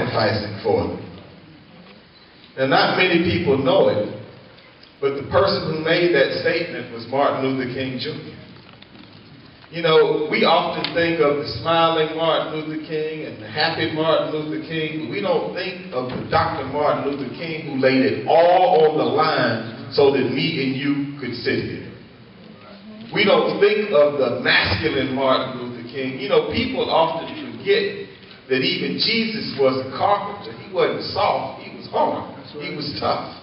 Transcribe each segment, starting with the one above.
sacrificing for them. Now, not many people know it, but the person who made that statement was Martin Luther King Jr. You know, we often think of the smiling Martin Luther King and the happy Martin Luther King, but we don't think of the Dr. Martin Luther King who laid it all on the line so that me and you could sit here. We don't think of the masculine Martin Luther King. You know, people often forget that even Jesus was a carpenter. He wasn't soft, he was hard. He was tough.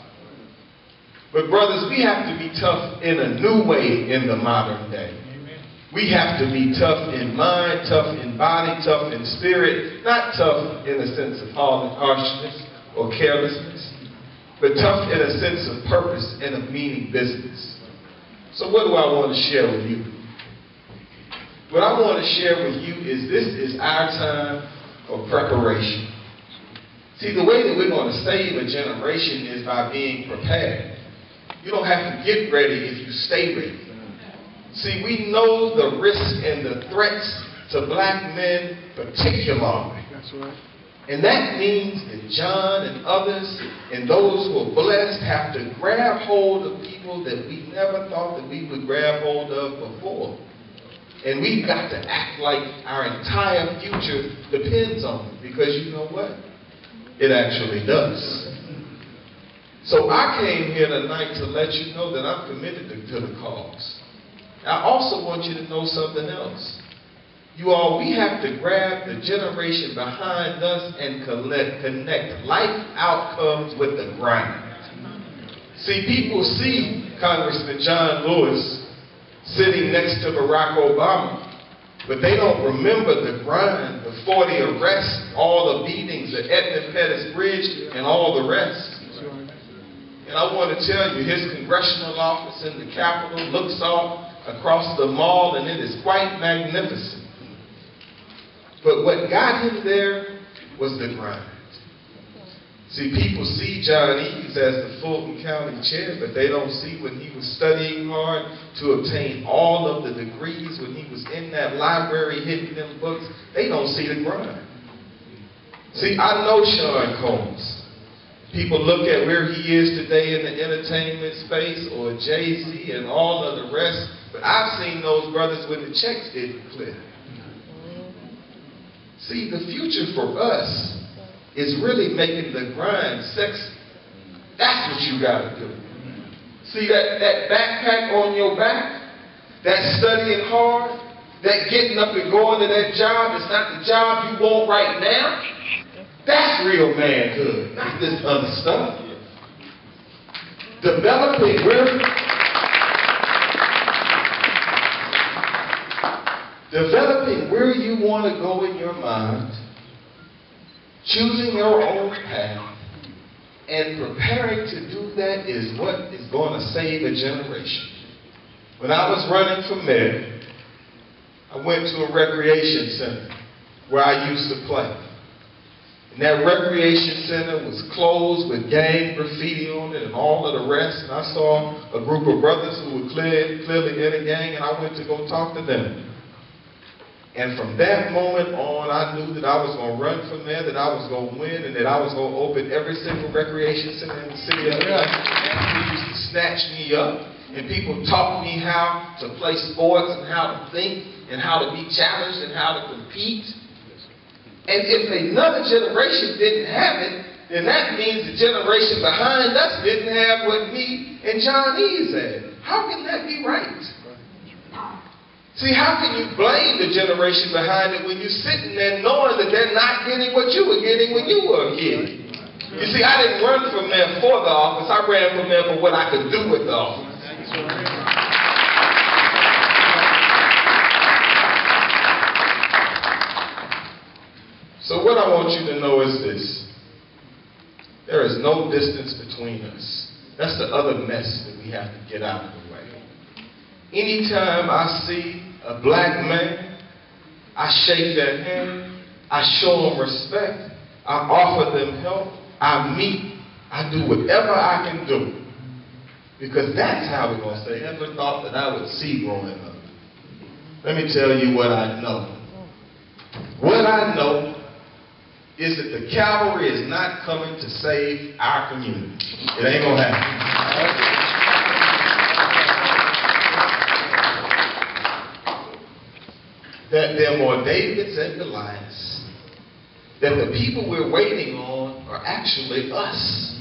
But brothers, we have to be tough in a new way in the modern day. We have to be tough in mind, tough in body, tough in spirit, not tough in a sense of harshness or carelessness, but tough in a sense of purpose and of meaning business. So what do I want to share with you? What I want to share with you is this is our time for preparation. See, the way that we're going to save a generation is by being prepared. You don't have to get ready if you stay ready. See, we know the risks and the threats to black men particularly. That's right. And that means that John and others and those who are blessed have to grab hold of people that we never thought that we would grab hold of before. And we've got to act like our entire future depends on it, because you know what? It actually does. So I came here tonight to let you know that I'm committed to the cause. I also want you to know something else. You all, we have to grab the generation behind us and connect life outcomes with the grind. See, people see Congressman John Lewis sitting next to Barack Obama, but they don't remember the grind, the 40 arrests, all the beatings, the Edmund Pettus Bridge, and all the rest. And I want to tell you, his congressional office in the Capitol looks off across the mall, and it is quite magnificent. But what got him there was the grind. See, people see John Eves as the Fulton County chair, but they don't see when he was studying hard to obtain all of the degrees, when he was in that library hitting them books. They don't see the grind. See, I know Sean Combs. People look at where he is today in the entertainment space, or Jay-Z and all of the rest, but I've seen those brothers when the checks didn't clear. See, the future for us is really making the grind sexy. That's what you got to do. See, that backpack on your back, that studying hard, that getting up and going to that job, it's not the job you want right now. That's real manhood, not this other stuff. Developing where you want to go in your mind, choosing your own path, and preparing to do that is what is going to save a generation. When I was running for mayor, I went to a recreation center where I used to play. And that recreation center was closed with gang graffiti on it and all of the rest. And I saw a group of brothers who were clearly in a gang, and I went to go talk to them. And from that moment on, I knew that I was going to run for mayor, that I was going to win, and that I was going to open every single recreation center in the city of Atlanta. People used to snatch me up, and people taught me how to play sports and how to think and how to be challenged and how to compete. And if another generation didn't have it, then that means the generation behind us didn't have what me and John Eves had. How can that be right? See, how can you blame the generation behind it when you're sitting there knowing that they're not getting what you were getting when you were a kid? You see, I didn't run for mayor for the office. I ran for mayor for what I could do with the office. So what I want you to know is this. There is no distance between us. That's the other mess that we have to get out of the way. Anytime I see a black man, I shake their hand, I show them respect, I offer them help, I meet, I do whatever I can do. Because that's how we're going to say, I never thought that I would see growing up. Let me tell you what I know. What I know is that the cavalry is not coming to save our community. It ain't gonna happen. That there are more Davids and Goliaths. That the people we're waiting on are actually us.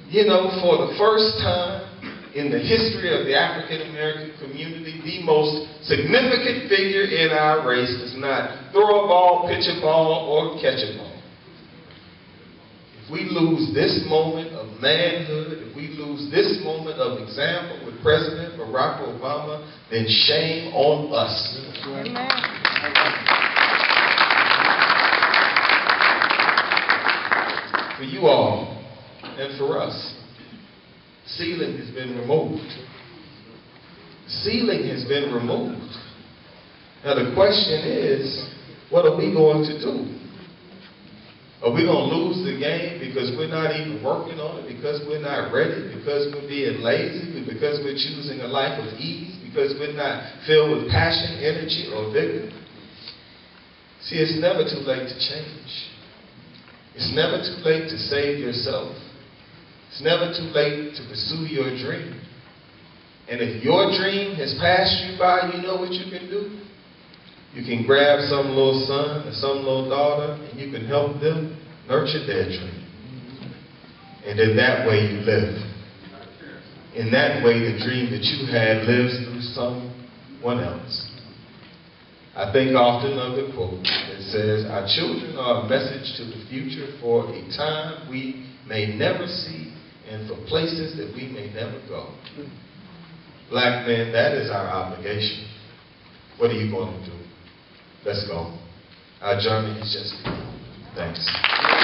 You know, for the first time in the history of the African American community, the most significant figure in our race does not throw a ball, pitch a ball, or catch a ball. If we lose this moment of manhood, if we lose this moment of example with President Barack Obama, then shame on us. Amen. For you all and for us, ceiling has been removed. Ceiling has been removed. Now the question is, what are we going to do? Are we going to lose the game because we're not even working on it, because we're not ready, because we're being lazy, because we're choosing a life of ease, because we're not filled with passion, energy, or vigor? See, it's never too late to change. It's never too late to save yourself. It's never too late to pursue your dream. And if your dream has passed you by, you know what you can do? You can grab some little son or some little daughter and you can help them nurture their dream. And in that way you live. In that way the dream that you had lives through someone else. I think often of the quote that says, our children are a message to the future for a time we may never see and for places that we may never go. Black men, that is our obligation. What are you going to do? Let's go. Our journey is just begun. Thanks.